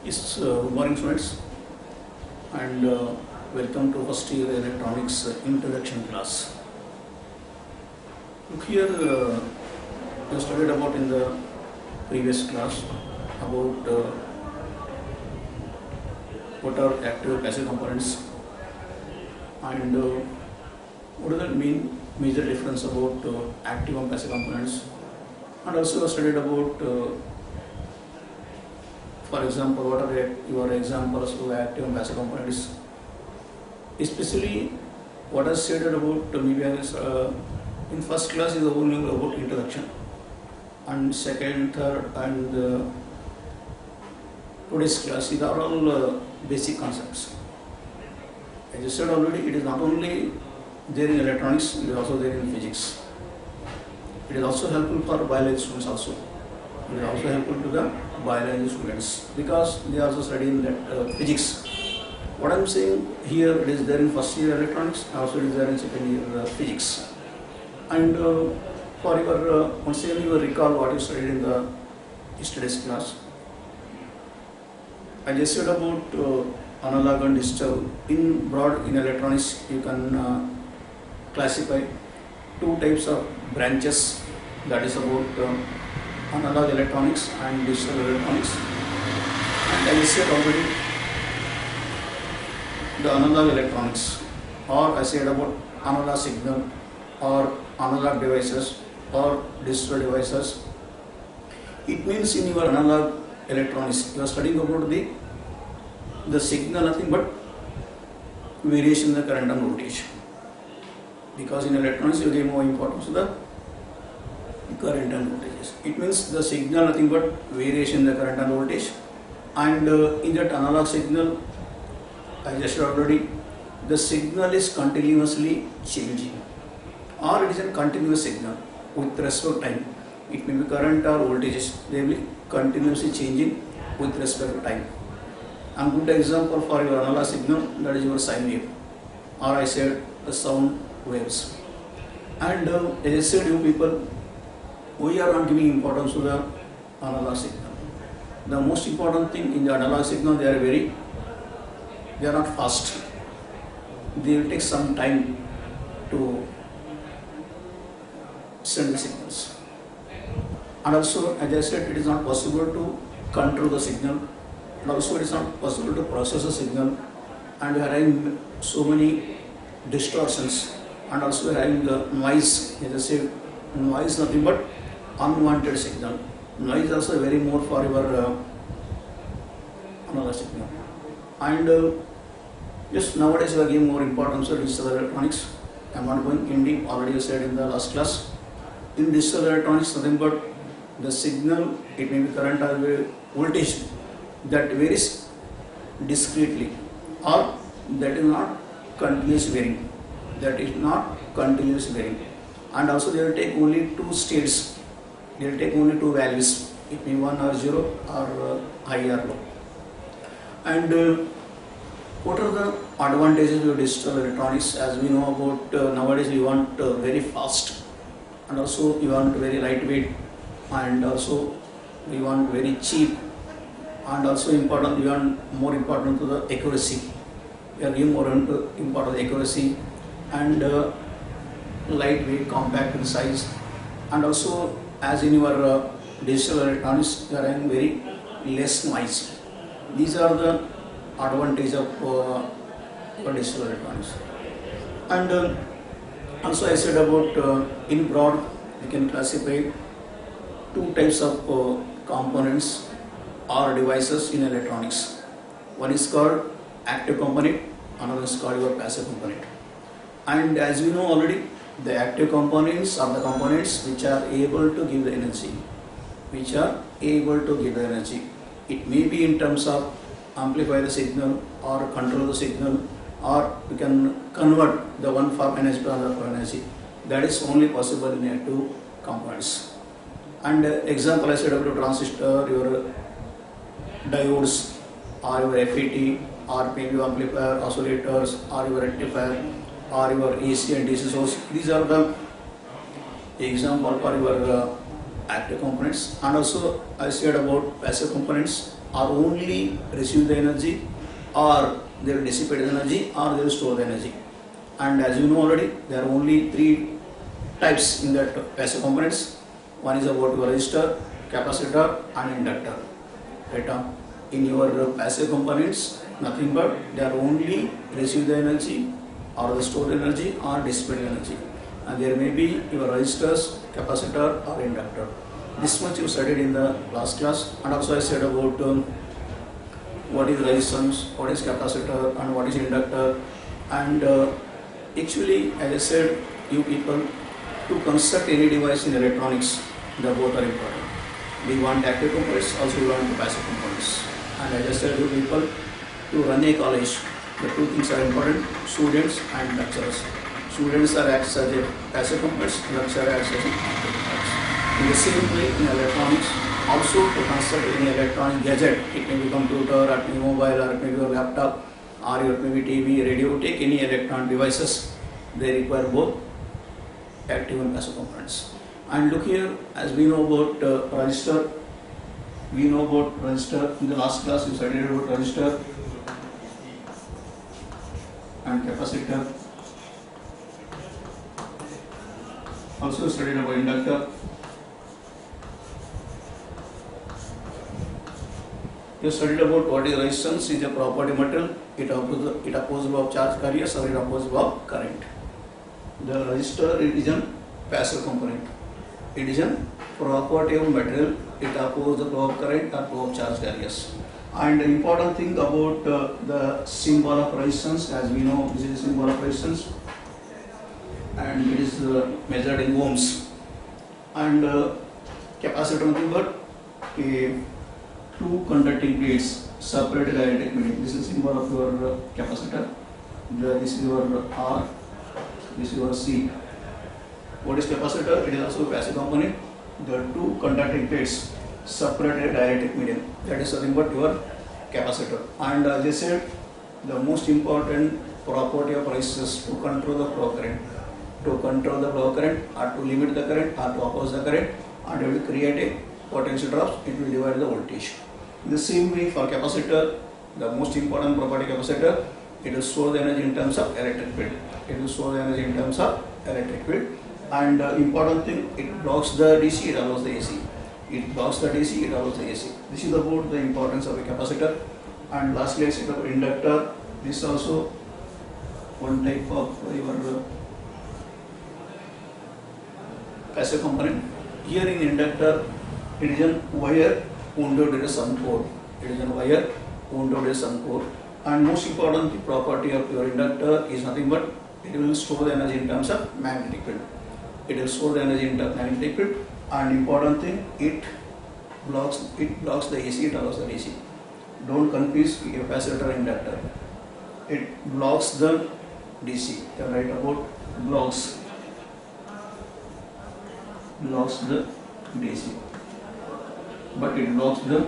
Good morning, students, and welcome to first year electronics introduction class. Look here, we studied about in the previous class about what are active and passive components and what does that mean, major difference about active and passive components, and also studied about for example, what are your examples of active and passive components? Especially, what I said about maybe in first class is only about introduction, and second, third, and today's class these are all basic concepts. As I said already, it is not only there in electronics; it is also there in physics. It is also helpful for biology students also. It is also helpful to the biology students because they also study in that physics. What I am saying here, it is there in first year electronics, also it is there in second year physics. And for your once again you will recall what you studied in the yesterday's class. I just said about analog and digital. In broad in electronics, you can classify two types of branches. That is about analog electronics and digital electronics. And I said already, the analog electronics, or I said about analog signal or analog devices or digital devices. It means in your analog electronics, you are studying about the signal, nothing but variation in the current and voltage. Because in electronics, you give more importance to the current and voltages. It means the signal nothing but variation in the current and voltage, and in that analog signal, I just said already, the signal is continuously changing, or it is a continuous signal with respect to time. It may be current or voltages, they will be continuously changing with respect to time. And good example for your analog signal, that is your sine wave, or I said the sound waves. And as I said, you people, we are not giving importance to the analog signal. The most important thing in the analog signal, they are not fast. They will take some time to send the signals. And also, as I said, it is not possible to control the signal. And also, it is not possible to process the signal. And we are having so many distortions. And also, we are having the noise. As I said, noise nothing but unwanted signal. Noise is also very more for your analog signal. And just nowadays we are giving more importance to digital electronics. I am not going in deep, already said in the last class. In digital electronics, nothing but the signal, it may be current or voltage, that varies discretely, or that is not continuous varying. That is not continuous varying. And also they will take only two states. They will take only two values. It may be 1 or 0 or high or low. And what are the advantages of digital electronics? As we know about nowadays, we want very fast, and also we want very lightweight, and also we want very cheap, and also important, we want more important to the accuracy. We are giving more important accuracy and lightweight, compact in size, and also as in your digital electronics, you are having very less noise. These are the advantage of digital electronics. And also I said about in broad, we can classify two types of components or devices in electronics. One is called active component, another is called your passive component. And as we know already, the active components are the components which are able to give the energy. It may be in terms of amplify the signal or control the signal, or we can convert the one form energy to another form energy. That is only possible in active components. And example I said about transistor, your diodes, or your FET, or maybe amplifier, oscillators, or your rectifier, or your AC and DC source. These are the example for your active components. And also I said about passive components. are only receive the energy, or they will dissipate the energy, or they will store the energy. And as you know already, there are only three types in that passive components. One is about your resistor, capacitor, and inductor. Right? In your passive components, nothing but they are only receive the energy, or the stored energy, or dissipate energy. And there may be your resistors, capacitor, or inductor. This much you studied in the last class, and also I said about what is resistance, what is capacitor, and what is inductor. And actually, as I said, you people, to construct any device in electronics, the both are important. We want active components, also we want passive components. And as I said, you people, to run a college, the two things are important: students and lecturers. Students are acts as a passive components, lecturer acts as a active components. In the same way, in electronics, also to construct any electronic gadget, it may be computer, it may be mobile, or it may be a laptop, or it may be TV, radio, take any electronic devices, they require both active and passive components. And look here, as we know about resistor, in the last class we studied about resistor and capacitor. Also studied about inductor. You studied about what is resistance, is a property material, it opposes of charge carriers, or it opposes of current. The resistor, it is a passive component. It is a property of material, it opposes the flow of current or flow of charge carriers. And the important thing about the symbol of resistance, as we know, this is a symbol of resistance, and it is measured in ohms. And capacitor, nothing but two conducting plates separated dielectric medium. This is the symbol of your capacitor. This is your R, this is your C. What is capacitor? It is also a passive component. The two conducting plates separated dielectric medium. That is nothing but your capacitor. And as I said, the most important property of resistors to control the flow current. To control the flow current, or to limit the current, or to oppose the current, and it will create a potential drops, it will divide the voltage. In the same way for capacitor, the most important property of capacitor, it will store the energy in terms of electric field. It will store the energy in terms of electric field. And important thing, it blocks the DC, it allows the AC. It blocks the DC, it allows the AC. This is about the importance of a capacitor. And lastly, I said about inductor. This is also one type of your passive component. Here in inductor, it is a wire wound out some core. It is a wire wound out some core. And most important property of your inductor is nothing but it will store the energy in terms of magnetic field. It will store the energy in terms of magnetic field. And important thing, it blocks the AC, it allows the DC. Don't confuse capacitor and inductor. It blocks the DC. You write about blocks the DC, but it blocks the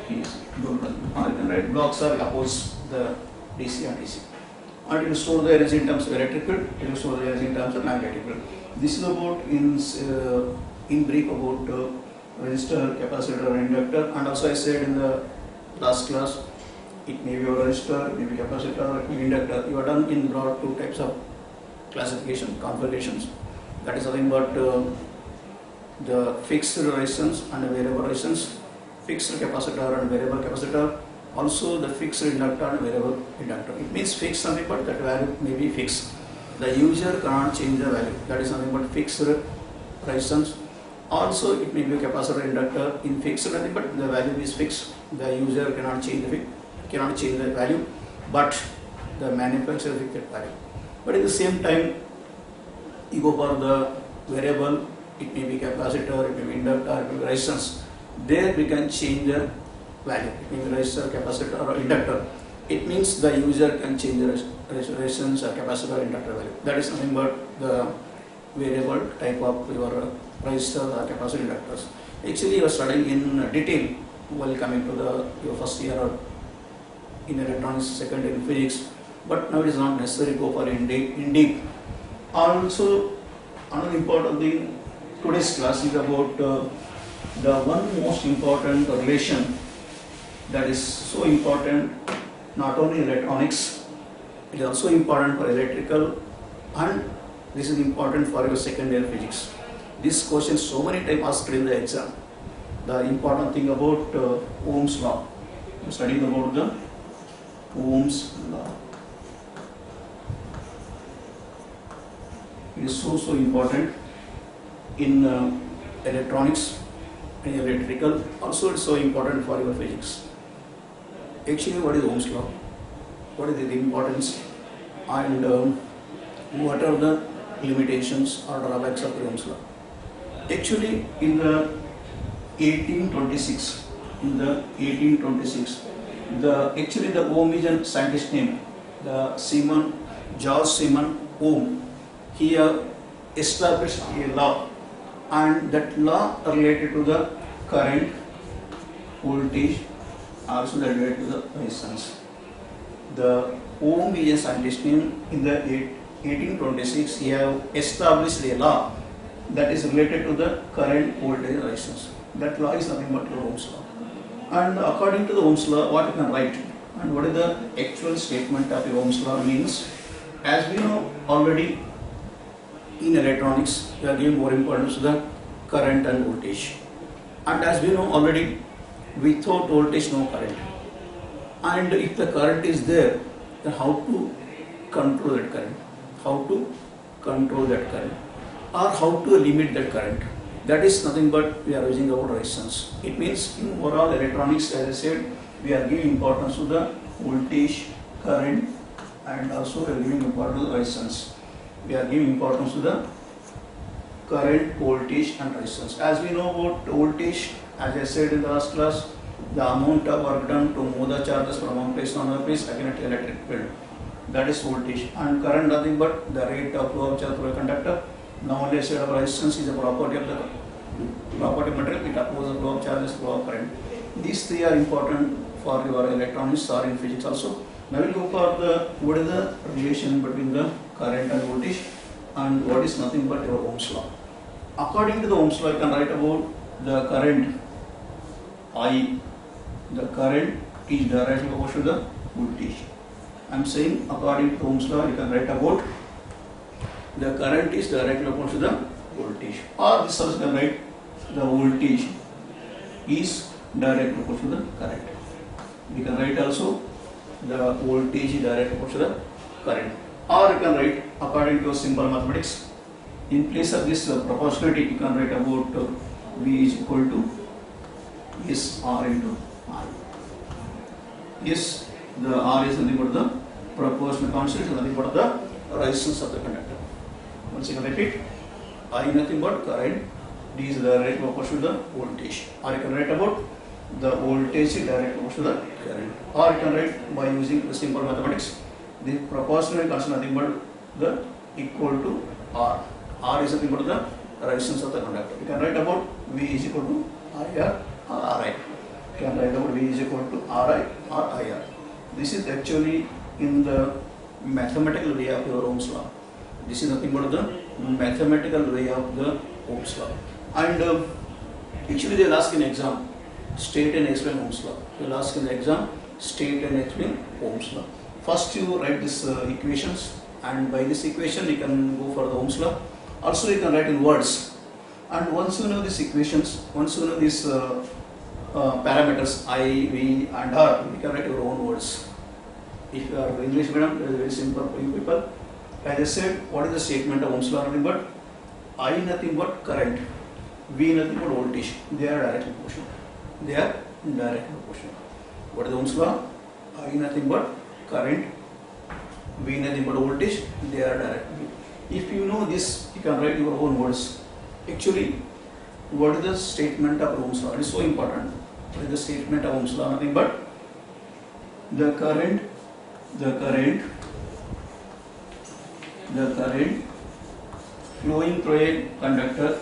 DC. Don't run. You can write blocks are oppose the DC and DC. And it will store the energy in terms of electric field. It will store the energy in terms of magnetic field. This is about in brief about resistor, capacitor, and inductor. And also I said in the last class, it may be a resistor, it may be capacitor, it may be inductor. You are done in broad two types of classification, configurations. That is nothing but the fixed resistance and the variable resistance, fixed capacitor and variable capacitor, also the fixed inductor and variable inductor. It means fixed something, but that value may be fixed. The user cannot change the value. That is nothing but fixed resistance. Also, it may be a capacitor inductor in fixed nothing, but the value is fixed. The user cannot change the value, but the manufacturer fixed that value. But at the same time, you go for the variable, it may be capacitor, it may be inductor, it may be resistance. There we can change the value. It may be resistor, capacitor, or inductor. It means the user can change the resistance or capacitor or inductor value. That is nothing but the variable type of your resistor or capacitor inductors. Actually, you are studying in detail while coming to your first year or in electronics, second in physics. But now it is not necessary to go for in deep. Also, another important thing, today's class is about the one most important relation that is so important not only in electronics, it is also important for electrical, and this is important for your second year physics. This question so many times asked in the exam. The important thing about Ohm's law. You studied about the Ohm's law. It is so important in electronics and electrical. Also, it's so important for your physics. Actually, what is Ohm's law? What is the importance, and what are the limitations or drawbacks of Ohm's law? Actually, in the 1826, the Ohm is a scientist name, the George Simon Ohm. He established a law, and that law related to the current, voltage, also related to the resistance. The Ohm is a scientist name. In the 1826, he have established a law that is related to the current, voltage, and resistance. That law is nothing but Ohm's law. And according to the Ohm's law, what you can write and what is the actual statement of the Ohm's law means, as we know already, in electronics, we are giving more importance to the current and voltage. And as we know already, without voltage, no current. And if the current is there, then how to control that current? How to control that current? Or how to limit that current? That is nothing but we are using our resistance. It means in overall electronics, as I said, we are giving importance to the voltage, current, and also we are giving importance to the resistance. We are giving importance to the current, voltage, and resistance. As we know about voltage, as I said in the last class, the amount of work done to move the charges from one place to another place against electric field. That is voltage. And current nothing but the rate of flow of charge through a conductor. Now only I said of resistance is a property of the property of material. It opposes the flow of charges, flow of current. These three are important for your electronics or in physics also. Now we will go for the what is the relation between the current and voltage, and what is nothing but your Ohm's law. According to the Ohm's law, you can write about the current I. The current is directly proportional to the voltage. I am saying according to Ohm's law, you can write about the current is directly proportional to the voltage. Or this also can write the voltage is directly proportional to the current. We can write also the voltage is directly proportional to the current. Or you can write according to simple mathematics. In place of this proportionality, you can write about V is equal to S R into I. Yes, the R is nothing but the proportional constant, is nothing but the resistance of the conductor. Once again repeat, I nothing but current, D is directly proportional to the voltage. Or you can write about the voltage is directly proportional to the current. Or you can write by using the simple mathematics, the proportional constant nothing but the equal to R. R is nothing but the resistance of the conductor. You can write about V is equal to IR or RI. You can write about V is equal to RI or IR. This is actually in the mathematical way of your Ohm's law. This is nothing but the mathematical way of the Ohm's law. And actually they will ask in exam, state and explain Ohm's law. They will ask in the exam, state and explain Ohm's law. First you write these equations, and by this equation you can go for the Ohm's law. Also you can write in words. And once you know these equations, once you know these parameters I, V and R, you can write your own words. If you are English medium, it is very simple for you people. As I said, what is the statement of Ohm's law? Nothing but I nothing but current, V nothing but voltage. They are directly proportional. They are directly proportional. What is Ohm's law? I nothing but current, V nothing but voltage. They are directly. If you know this, you can write your own words. Actually, what is the statement of Ohm's law? It is so important. What is the statement of Ohm's law? Nothing but the current flowing through a conductor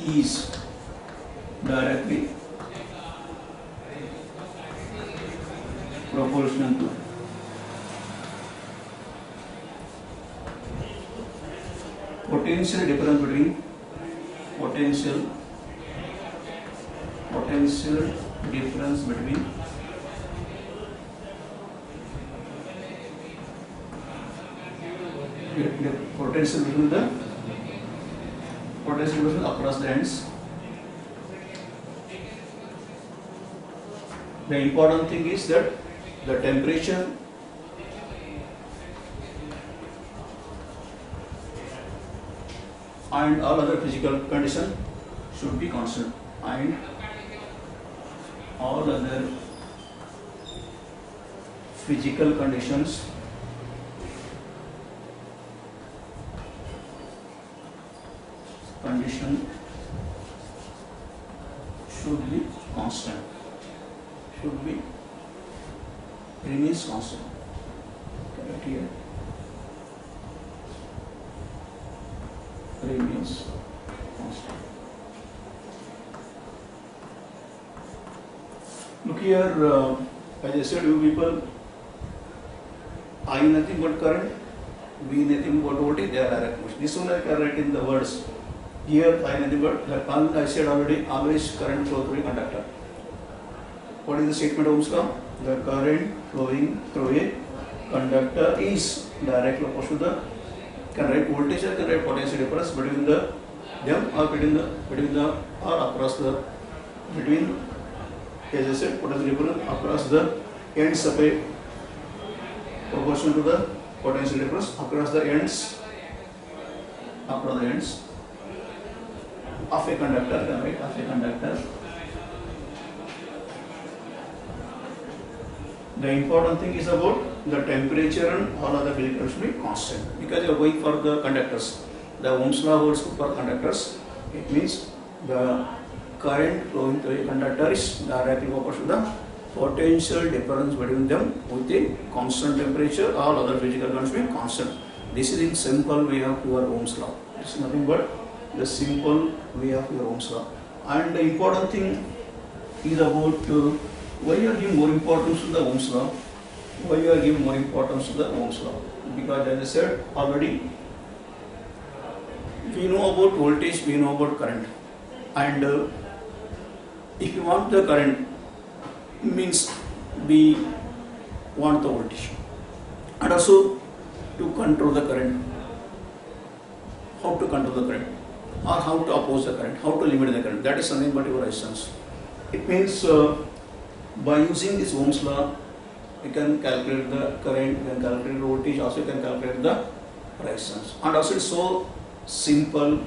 is directly proportional to potential difference between potential difference between the potential between the potential difference across the ends. The important thing is that the temperature and all other physical conditions should be constant, and all other physical conditions should be constant, should be remains constant. Correct here. Remains constant. Look here, as I said, you people, I nothing but current, V nothing but voltage, they are direct motion. This one I can write in the words. Here I nothing but, I said already, always current flow through a conductor. What is the statement of Ohm's law? The current flowing through a conductor is directly opposite to the, can write voltage or can write potential difference between the them or between the or across the, between, as I said, potential difference across the ends of a, proportional to the potential difference across the ends of a conductor, can write of a conductor. The important thing is about the temperature and all other physical should be constant, because you are going for the conductors. The Ohm's law holds good for conductors. It means the current flowing through a conductor is directly proportional to the potential difference between them with a constant temperature. All other physical conditions should be constant. This is in simple way of your Ohm's law. It's nothing but the simple way of your Ohm's law. And the important thing is about why you are giving more importance to the Ohm's law? Why you are giving more importance to the Ohm's law? Because as I said already, we know about voltage, we know about current, and if you want the current, means we want the voltage, and also to control the current. How to control the current, or how to oppose the current, how to limit the current? That is something but your resistance. It means by using this Ohm's law, you can calculate the current, you can calculate the voltage, also you can calculate the resistance. And also it's so simple.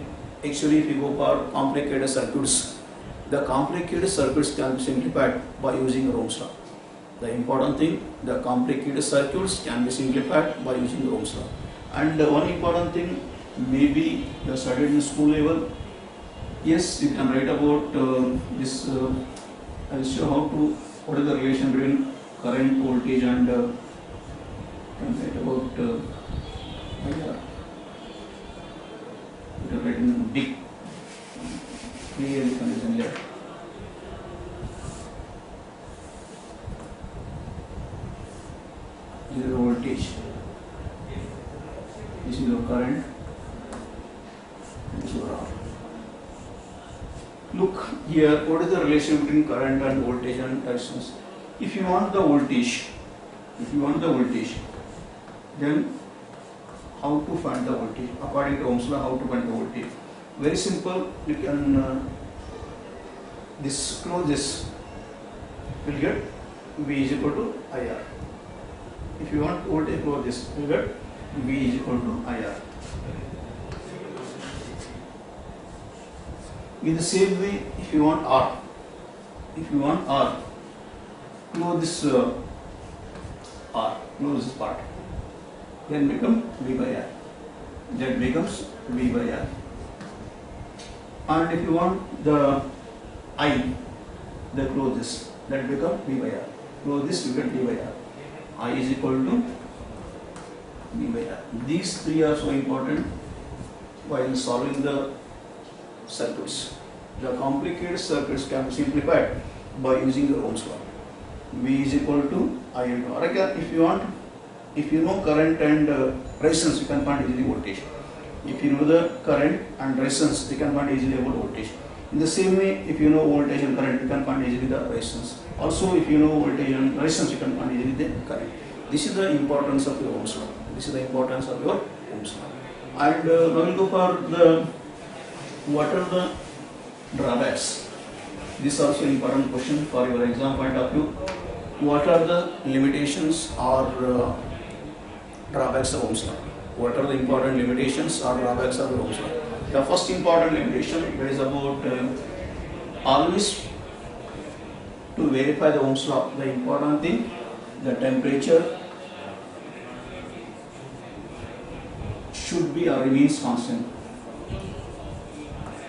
Actually, if you go for complicated circuits, the complicated circuits can be simplified by using Ohm's law. The important thing, the complicated circuits can be simplified by using Ohm's law. And one important thing, maybe you studied in school level. Yes, you can write about this. I will show how to, what is the relation between current, voltage, and can write about IR. You can write in big, clearly condition here. This is the voltage. This is your current. This is your R. Look here, what is the relation between current and voltage and resistance? If you want the voltage, then how to find the voltage? According to Ohm's law, how to find the voltage? Very simple. You can close this, will get V is equal to IR. If you want voltage, close this, you get V is equal to IR. In the same way, if you want R, close this R, close this part, then become V by R. That becomes V by R. And if you want the I, the close this, that become V by R. Close this, you get V by R. I is equal to V by R. These three are so important while solving the circuits. The complicated circuits can be simplified by using the Ohm's law. V is equal to I into R. Again, if you want, if you know current and resistance, you can find easily voltage. If you know the current and resistance, you can find easily about voltage. In the same way, if you know voltage and current, you can find easily the resistance. Also, if you know voltage and resistance, you can find easily the current. This is the importance of your Ohm's law. This is the importance of your Ohm's law. And now we'll go for the what are the drawbacks. This is also an important question for your exam point of view. What are the limitations or drawbacks of Ohm's law? What are the important limitations or drawbacks of Ohm's law? The first important limitation is about always to verify the Ohm's law. The important thing, the temperature should be or remains constant.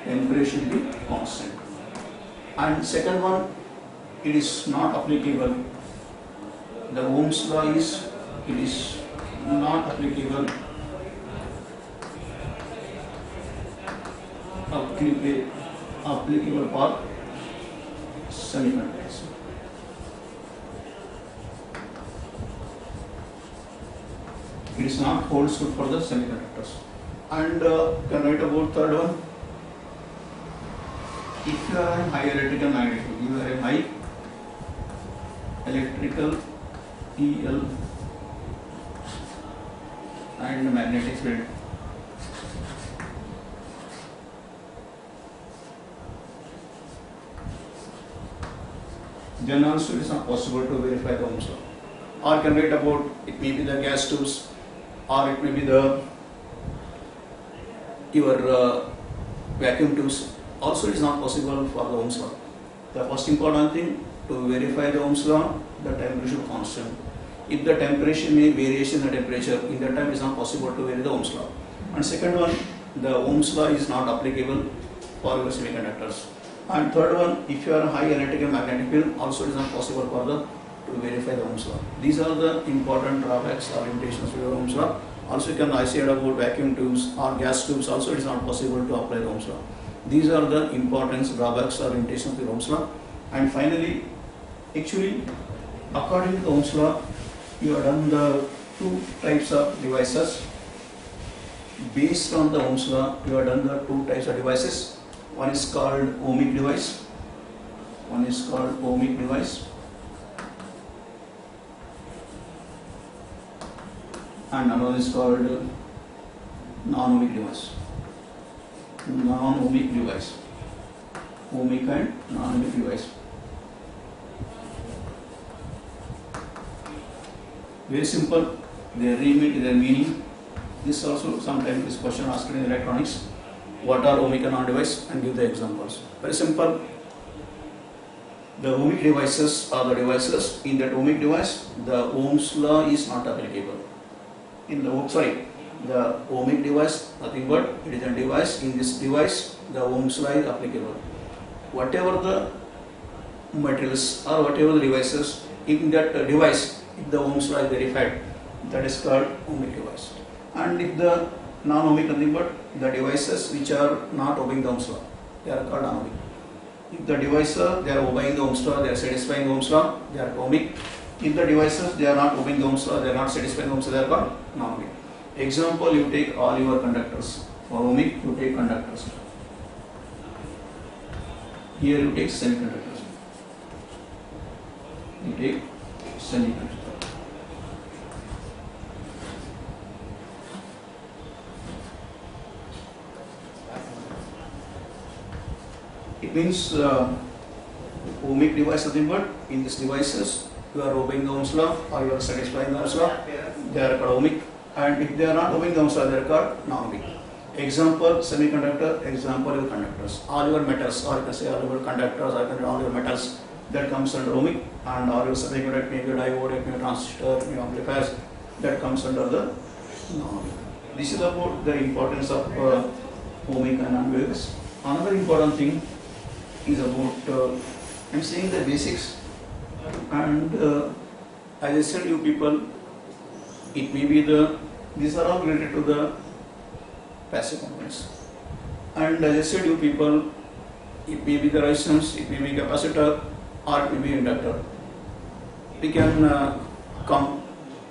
Temperature should be constant. And second one, it is not applicable. The Ohm's law is, it is not applicable for semiconductors. It is not holds good for the semiconductors. And can write about third one. If you are a high electrical magnitude, you are a high electrical EL and magnetic field. Then also it is not possible to verify the Ohm's law. Or can write about, it may be the gas tubes, or it may be the your vacuum tubes. Also it is not possible for the Ohm's law. The first important thing, to verify the Ohm's law, the temperature should constant. If the temperature may variation in the temperature, in that time it is not possible to vary the Ohm's law. And second one, the Ohm's law is not applicable for your semiconductors. And third one, if you are a high electrical magnetic field, also it is not possible for the to verify the Ohm's law. These are the important drawbacks or limitations of your Ohm's law. Also you can said about vacuum tubes or gas tubes, also it is not possible to apply the Ohm's law. These are the importance, drawbacks or limitations of the Ohm's law. And finally, actually, according to the Ohm's law, you have done the two types of devices. Based on the Ohm's law, you have done the two types of devices. One is called ohmic device. One is called ohmic device. And another is called non-ohmic device. Non-ohmic device. Ohmic and non-ohmic device. Very simple. Their meaning. This also sometimes this question asked in electronics. What are ohmic and non-device, and give the examples. Very simple. The ohmic devices are the devices. In that ohmic device, the Ohm's law is not applicable. The ohmic device, nothing but it is a device. In this device, the Ohm's law is applicable. Whatever the materials or whatever the devices in that device, if the Ohm's law is verified, that is called ohmic device. And if the non-ohmic, nothing but the devices which are not obeying the Ohm's law, they are called non-ohmic. If the devices they are obeying the Ohm's law, they are satisfying the Ohm's law, they are ohmic. If the devices they are not obeying the Ohm's law, they are not satisfying the Ohm's law, they are called non-ohmic. Example, you take all your conductors. For ohmic, you take conductors. Here you take semiconductors. You take semiconductors. It means ohmic device nothing but in these devices you are obeying the Ohm's law or you are satisfying the Ohm's law, they are called ohmic. And if they are not obeying the Ohm's law, they are called non-ohmic. Example, semiconductor, example your conductors. All your metals, or you can say all your conductors, or all your metals, that comes under ohmic. And all your semiconductor, maybe diode, maybe transistor, maybe amplifiers, that comes under the non-ohmic. This is about the importance of ohmic and non-ohmic. Another important thing is about, I'm saying the basics, and as I said you people, it may be these are all related to the passive components, and as I said you people, it may be the resistance, it may be capacitor, or it may be inductor. we can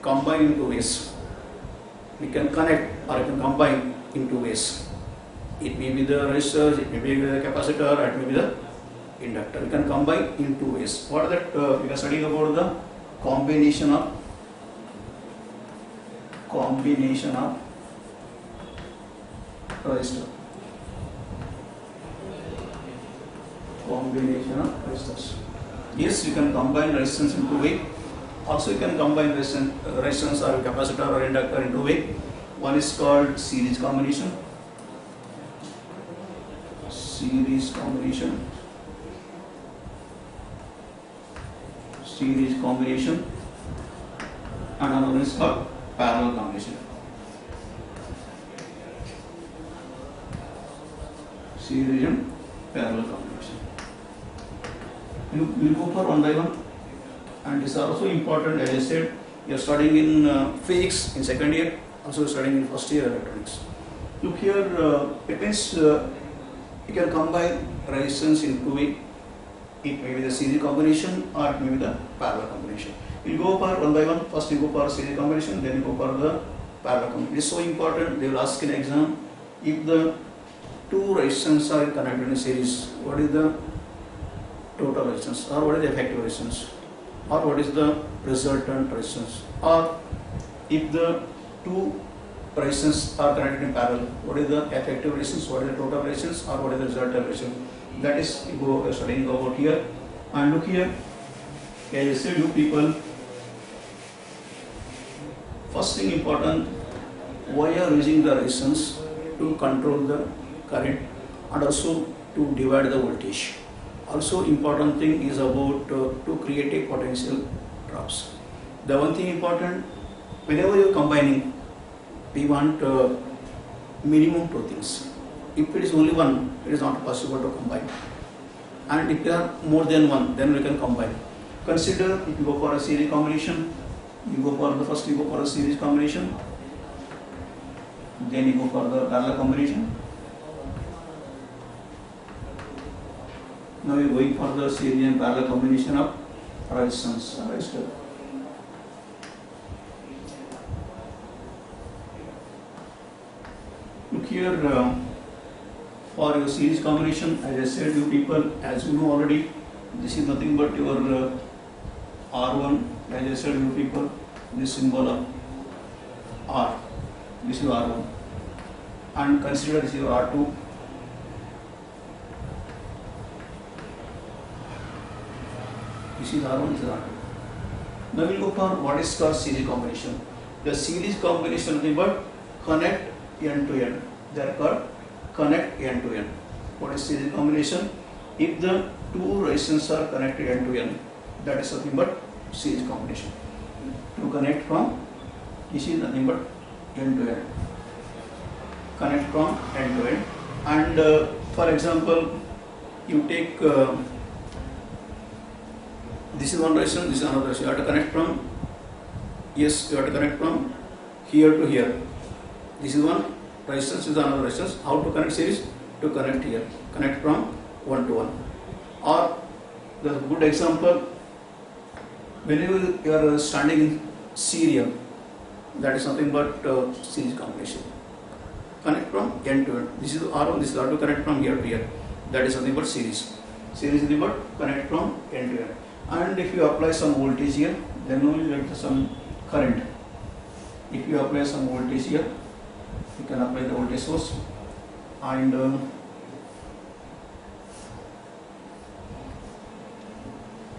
combine in two ways. We can connect or we can combine in two ways. It may be the resistors, it may be the capacitor, it may be the inductor. We can combine in two ways. What is that? We are studying about the combination of resistor. Combination of resistors. Yes, you can combine resistance in two ways. Also, you can combine resistance or capacitor or inductor in two ways. One is called series combination. Series combination. And another is called parallel combination. Series and parallel combination. You will go for one by one, and this is also important. As I said, you are studying in physics in second year, also studying in first year electronics. Look here, it means you can combine resistance in two ways. It may be the series combination or it may be the parallel combination. You go for one by one. First you go for series combination, then you go for the parallel combination. It is so important. They will ask in exam, if the two resistance are connected in series, what is the total resistance, or what is the effective resistance, or what is the resultant resistance, or if the two resistance are connected in parallel, what is the effective resistance, what is the total resistance, or what is the resultant resistance. That is you go studying about here. And look here, as I said, you people, first thing important, why you are using the resistance to control the current and also to divide the voltage. Also important thing is about to create a potential drops. The one thing important, whenever you are combining, we want minimum two things. If it is only one, it is not possible to combine. And if there are more than one, then we can combine. Consider if you go for a series combination, you go for the first, you go for a series combination, then you go for the parallel combination. Now you are going for the series and parallel combination of resistance. Look here, for your series combination, as I said, you people, as you know already, this is nothing but your R1. As I said, you people, this symbol of R, this is R1, and consider this is your R2. This is R1, this is R2. Now we will go for what is called series combination. The series combination nothing but connect end to end. They are called connect end to end. What is series combination? If the two resistors are connected end to end, that is nothing but series combination. To connect from, this is nothing but end to end. Connect from end to end. And for example, you take this is one resistance, this is another resistance. You have to connect from, yes, you have to connect from here to here. This is one resistance, this is another resistance. How to connect series? To connect here. Connect from one to one. Or the good example, whenever you are standing in serial, that is nothing but series combination. Connect from end to end. This is R1, this is R2, connect from here to here. That is nothing but series. Series is nothing but connect from end to end. And if you apply some voltage here, then only you get some current. If you apply some voltage here, you can apply the voltage source, and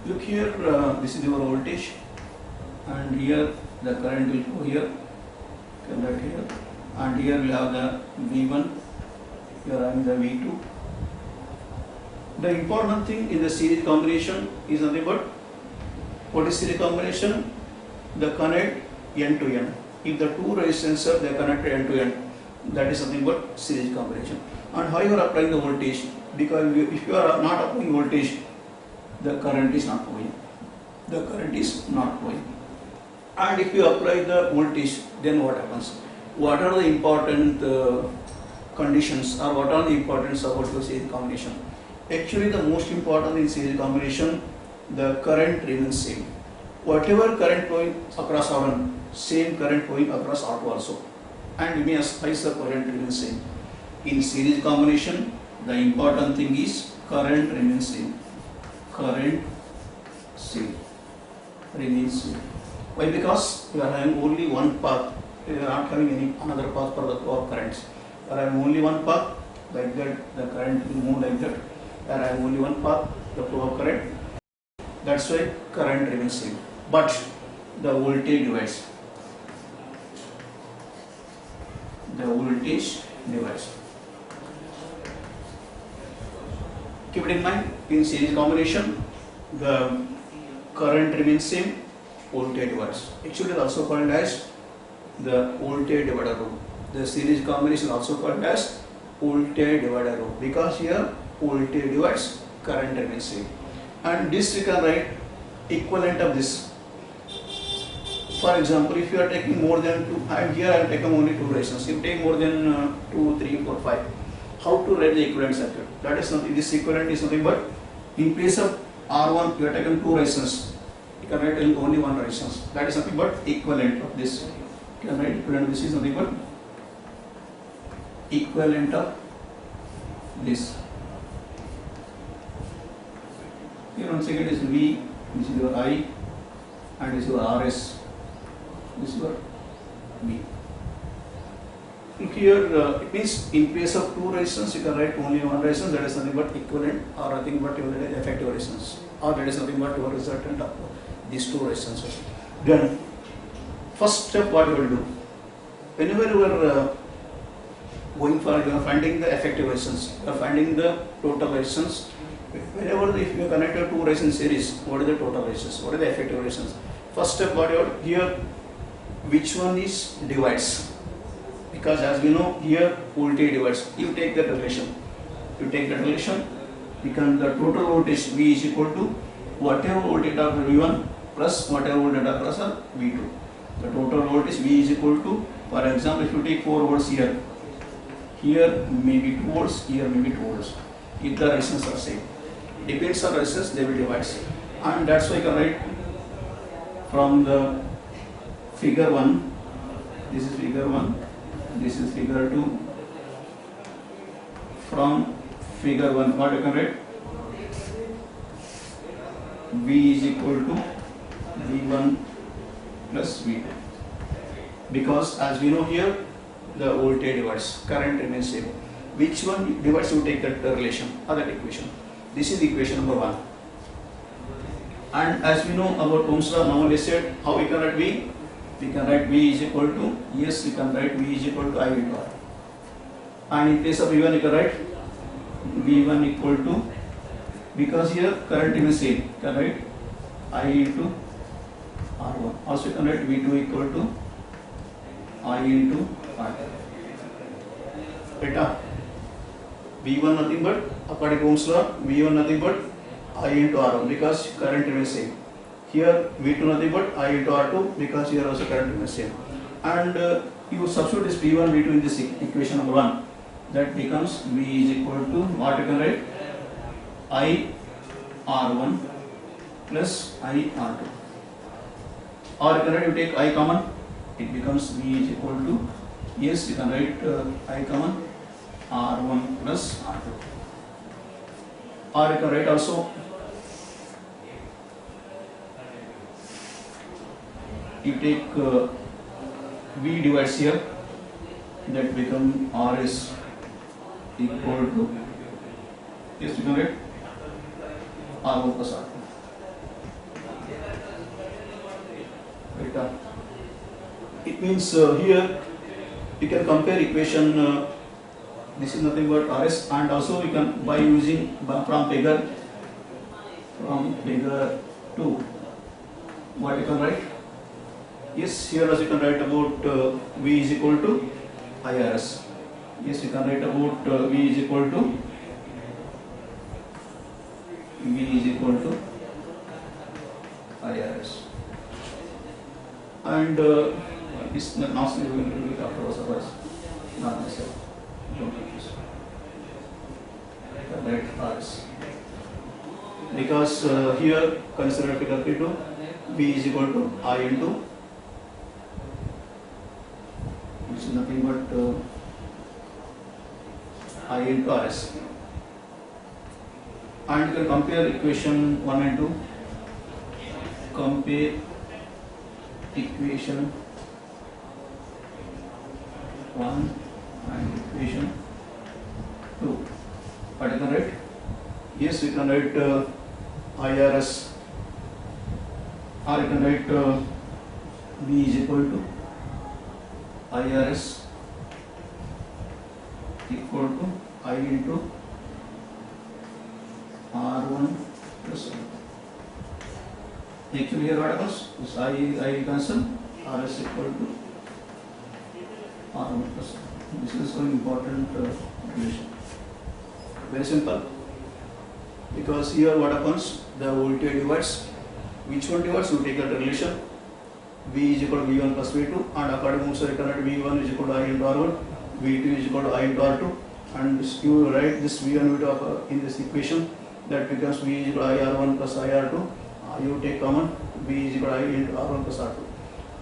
look here, this is your voltage, and here the current will go here, conduct here, and here we have the V1, here I am the V2. The important thing in the series combination is nothing but, what is series combination? The connect end to end. If the two resistors they are connected end to end, that is nothing but series combination. And how you are applying the voltage? Because if you are not applying voltage, the current is not going. The current is not going. And if you apply the voltage, then what happens? What are the important conditions, or what are the importance about your series combination? Actually, the most important in series combination, the current remains same. whatever current flowing across R1, same current flowing across R2 also, and we may spice the current remains same. In series combination, the important thing is current remains same. Current same remains same. Why? Because we are having only one path. We are not having any another path for the flow of currents. We are having only one path, like that the current will move like that. We are having only one path, the flow of current. That's why current remains same. But the voltage divides. The voltage divides. Keep it in mind, in series combination, the current remains same, voltage divides. Actually, it is also called as the voltage divider rule. The series combination is also called as voltage divider rule, because here voltage divides, current remains same. And this we can write equivalent of this. For example, if you are taking more than 2, and here I am taking only 2 resistors. If you take more than 2, 3, 4, 5, how to write the equivalent circuit? That is something. This equivalent is nothing but, in place of R1, you are taking 2 resistors. You can write only 1 resistance. That is nothing but equivalent of this. You can write equivalent. This is nothing but equivalent of this. Here one second is V, this is your I, and this is your RS. This is your V. Here it means in place of 2 resistance, you can write only 1 resistance. That is nothing but equivalent, or nothing but effective resistance, or that is nothing but your resultant of these 2 resistances. Then, first step, what you will do? Whenever you are going for, you are finding the effective resistance, you are finding the total resistance. Whenever if you connect a 2 resistance series, what is the total resistance? What is the effective resistance? First step, what you are here, which one is divides? Because as we know, here voltage divides. You take that relation. You take that relation, become the total voltage V is equal to whatever voltage of V1 plus whatever voltage across V2. The total voltage V is equal to, for example, if you take 4 volts here, here maybe 2 volts, here maybe 2 volts. If the resistance are same, depends on resistance, they will divide. And that's why you can write from the figure 1, this is figure 1, this is figure 2. From figure 1, what you can write? V is equal to V1 plus V2. Because as we know here, the voltage divides, current remains same. Which one divides, you take that relation or that equation. This is equation number 1. And as we know about Ohm's law, now we said how we can write V. We can write V is equal to, yes, we can write V is equal to I into R. And in place of V1, you can write V1 equal to, because here current remains same, you can write I into R1. Also you can write V2 equal to I into R2. Beta, V1 nothing but, according to Ohm's law, V1 nothing but I into R1, because current remains same. Here V2 nothing but I into R2, because here also current remains same. And you substitute this V1, V2 in this equation number 1. That becomes V is equal to, what you can write? I R1 plus I R2. Or you can write, you take I common, it becomes V is equal to, yes, you can write I common R1 plus R2. Or you can write also, you take V divides here, that become RS equal to, yes, you can write R1 plus R2. Beta. It means here you can compare equation, this is nothing but RS, and also we can, by using from figure 2, what you can write? Yes, here also you can write about V is equal to IRS. Yes, you can write about V is equal to IRS. And this not we will do it afterwards, otherwise not necessary. Don't confuse. Write RS. Because here consider figure 2, V is equal to I into, which is nothing but I into Rs. And you can compare equation 1 and 2. Compare equation 1 and equation 2. What you can write? Yes, we can write IRS, or you can write V is equal to IRS equal to I into R1 plus R. Actually here what happens? This I cancel, RS equal to R1 plus R. This is so important relation. Very simple. Because here what happens? The voltage divides. Which one divides? You take that relation. V is equal to V1 plus V2, and according to recurrent V1 is equal to I into R1, V2 is equal to I into R2, and this, you write this V1 V2 in this equation, that becomes V is equal to I R1 plus I R2. You take common, V is equal to I into R1 plus R2,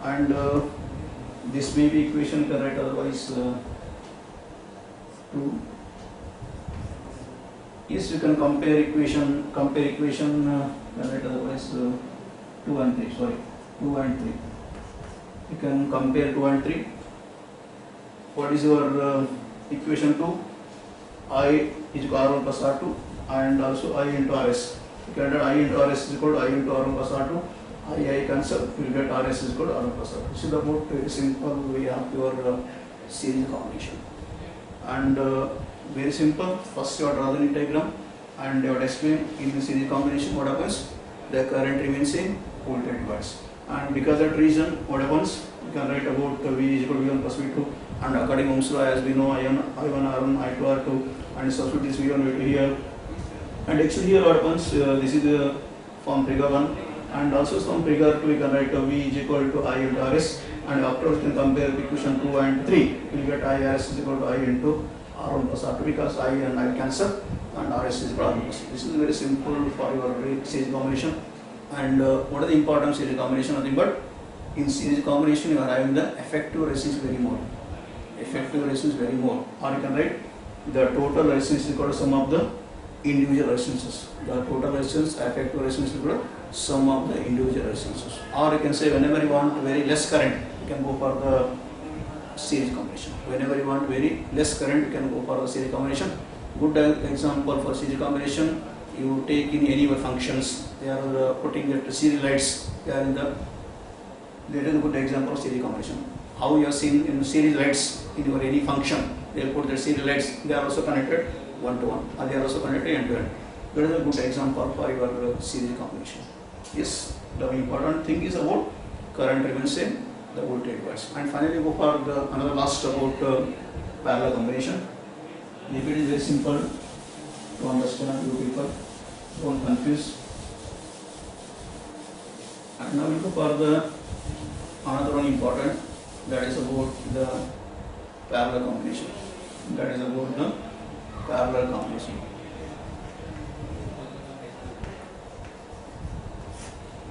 and this may be equation you can write otherwise 2. Yes, you can compare equation can write otherwise 2 and 3. Sorry, 2 and 3. You can compare 2 and 3. What is your equation 2? I is equal to R1 plus R2, and also I into RS. You can write I into RS is equal to I into R1 plus R2. I cancel, you will get RS is equal to R1 plus R2. This is about very simple way of your series combination. And very simple. First you draw the Venn diagram, and you explain in the series combination what happens. The current remains same, voltage divides. And because of that reason, what happens? You can write about V is equal to V1 plus V2, and according to Ohm's law, as we know, I1 R1, I2 R2, and substitute this V1 V2 here. And actually here what happens? This is from figure 1, and also from figure 2 we can write V is equal to I into RS, and afterwards you can compare equation 2 and 3. You will get IRS is equal to I into R1 plus R2, because I and I cancel, and RS is equal to R1 plus. This is very simple for your series combination. And what are the important series combination? Nothing but in series combination you are having the effective resistance very more. Effective resistance very more. Or you can write the total resistance is equal to sum of the individual resistances. The total resistance, effective resistance is equal to sum of the individual resistances. Or you can say whenever you want very less current, you can go for the series combination. Whenever you want very less current, you can go for the series combination. Good example for series combination, you take in any of your functions, they are putting the series lights, they are in the, that is a good example of series combination. How you are seeing in series lights in your any function, they will put the series lights, they are also connected one to one, and they are also connected end to end. That is a good example for your series combination. Yes, the important thing is about current remains same, the voltage divides. And finally go for the another last about parallel combination. If it is very simple to understand, you people don't confuse. And now we go for the another one important, that is about the parallel combination. That is about the parallel combination.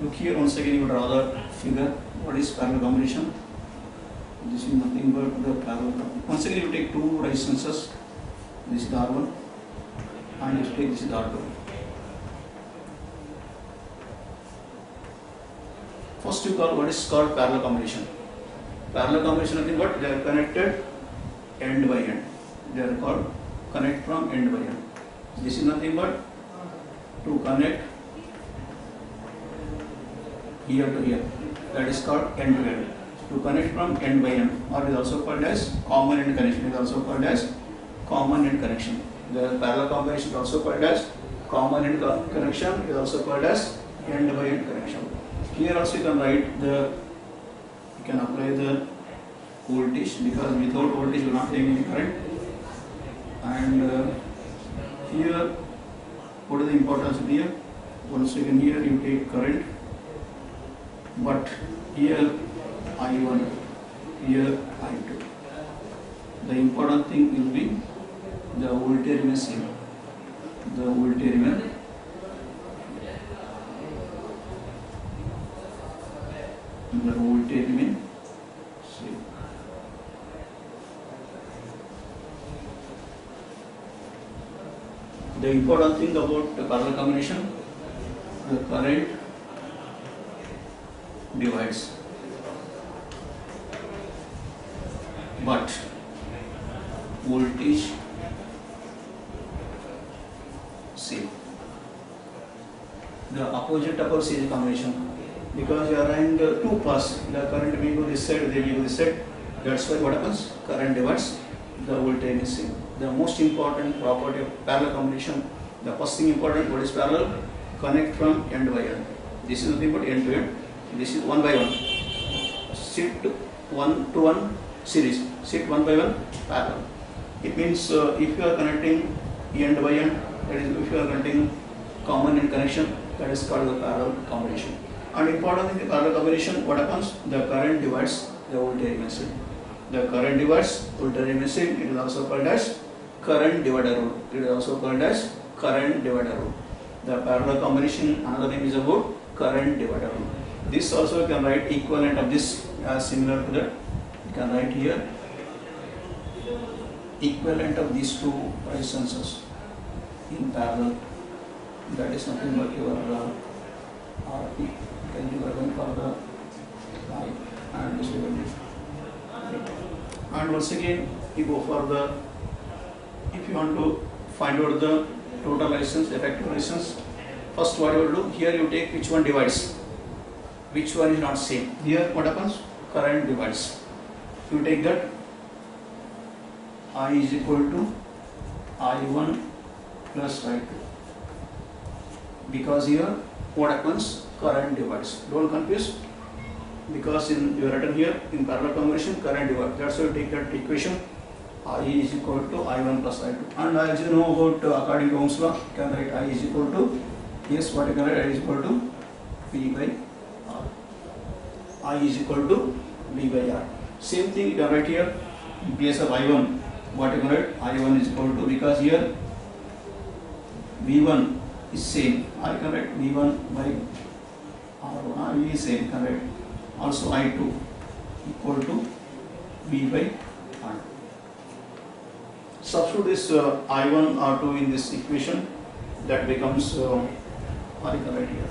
Look here, once again you draw the figure. What is parallel combination? This is nothing but the parallel combination. Once again you take two resistances. This is R1, and you take this is R2. First you call what is called parallel combination. Parallel combination nothing but they are connected end by end. They are called connect from end by end. This is nothing but to connect here to here. That is called end to end. To connect from end by end, or is also called as common end connection. Is also called as common end connection. The parallel combination is also called as common end connection. Is also called as end by end connection. Here also you can write the, you can apply the voltage, because without voltage you will not take any current. And here, what is the importance of here? Once again here you take current, but here I1, here I2. The important thing will be the voltage remains same. The voltage remains the voltage remain same. The important thing about the parallel combination, the current divides, but voltage same. The opposite of series combination, because you are having two paths, the current may go this side, they may go this side. That's why what happens? Current divides, the voltage is same. The most important property of parallel combination, the first thing important, what is parallel? Connect from end by end. This is nothing but end to end. This is one by one. Sit one to one series. Sit one by one parallel. It means if you are connecting end by end, that is, if you are connecting common end connection, that is called the parallel combination. And important in the parallel combination, what happens? The current divides, the voltage remains same. The current divides, voltage remains same. It is also called as current divider rule. It is also called as current divider rule. The parallel combination, another name is about current divider rule. This also you can write equivalent of this as similar to that. You can write here equivalent of these two resistances in parallel. That is nothing but your RP. Then you are going for the I and this divided. And once again, you go for the, if you want to find out the total resistance, effective resistance, first what you will do, here you take which one divides, which one is not same. Here what happens? Current divides. You take that I is equal to I1 plus I2. Because here what happens? Current divides. Don't confuse, because in you written here in parallel combination current divides. That's why you take that equation I is equal to I1 plus I2. And as you know about according to Ohm's law, you can write I is equal to, yes, what you can write, I is equal to V by R. I is equal to V by R. Same thing you can write here in place of I1. What you can write? I1 is equal to, because here V1 is same. I can write V1 by R1. V is same. Can write also I2 equal to V by R. Substitute this I1 R2 in this equation. That becomes I can write here.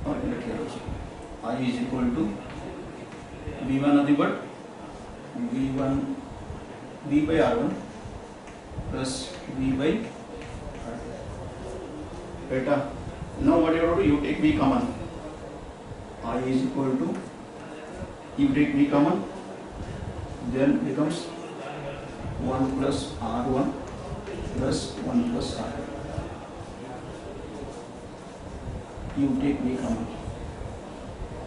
I can write here also. I is equal to V1 nothing but V1 V by R1 plus V by R2. Beta. Now what you have to do, you take V common. I is equal to, you take V common, then becomes 1 plus R1 plus 1 plus R2. You take V common.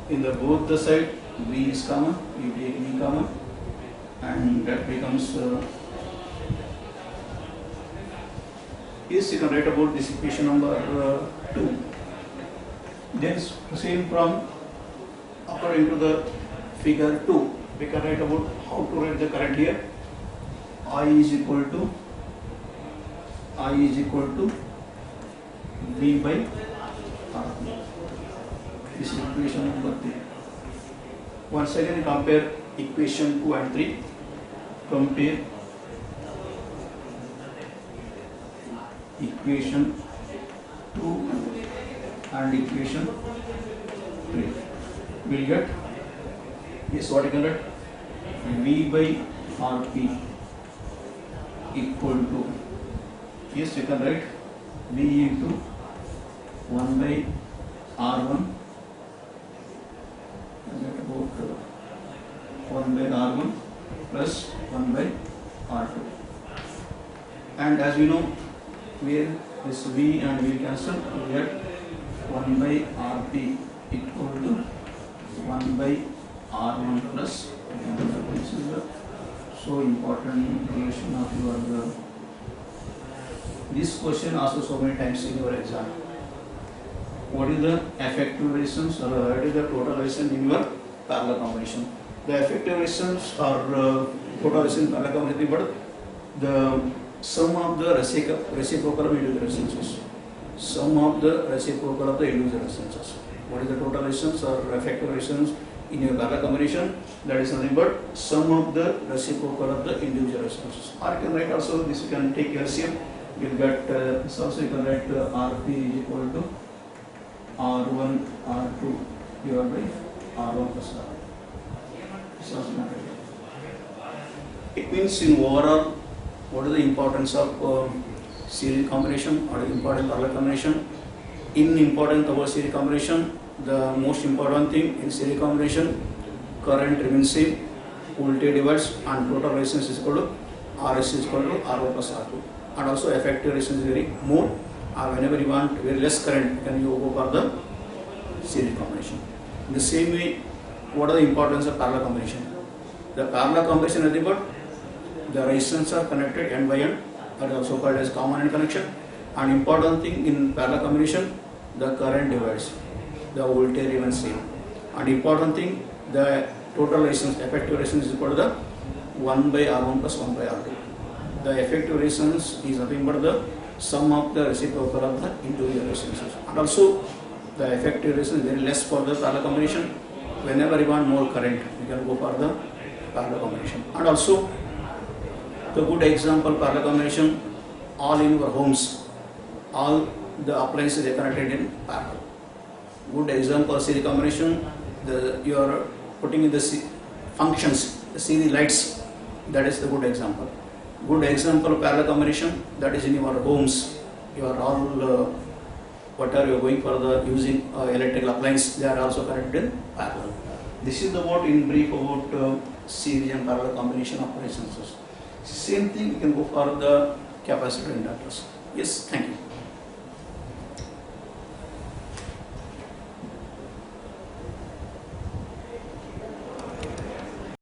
In the both the side, V is common, you take V common, and that becomes yes, you can write about this equation number 2. Then same from according to the figure 2, we can write about how to write the current here. I is equal to V by R. This is equation number 3. Once again compare equation 2 and 3. Compare equation 2 and equation 3. We'll get, yes, what you can write? V by Rp equal to, yes, you can write V into 1 by R1, and that about 1 by R1 plus 1 by R2. And as we know, where this V and V cancel, we get 1 by Rp equal to 1 by R1 plus 1. This is the so important relation of your this question also so many times in your exam. What is the effective resistance or what is the total resistance in your parallel combination? The effective resistance or total resistance in parallel combination, but the sum of the reciprocal of individual resistances. Sum of the reciprocal of the individual resistances. what is the total resistance or effective resistance in your parallel combination? That is nothing but sum of the reciprocal of the individual resistances. Or you can write also this, you can take LCM, you will get this also you can write Rp is equal to R1 R2 divided by R1 plus R. This also not right. It means in overall, what is the importance of series combination or important parallel combination? In important about series combination, the most important thing in series combination, current remains same, voltage divides, and total resistance is equal to RS is equal to R1 plus R2. And also effective resistance is very more, or whenever you want very less current, then you go for the series combination. In the same way, what are the importance of parallel combination? The parallel combination is nothing but the resistance are connected end by end, that is also called as common end connection. And important thing in parallel combination, the current divides, the voltage remains same. And important thing, the total resistance, effective resistance is equal to the 1 by R1 plus 1 by R2. The effective resistance is nothing but the sum of the reciprocal of the individual resistances. And also the effective resistance is very less for the parallel combination. Whenever you want more current, you can go for the parallel combination. And also the good example parallel combination, all in your homes, all the appliances are connected in parallel. Good example series combination, you are putting in the functions, the series lights, that is the good example. Good example of parallel combination, that is in your homes, you are all whatever you are going for the using electrical appliance, they are also connected in parallel. This is the what in brief about series and parallel combination of resistors. Same thing you can go for the capacitor inductors. Yes, thank you.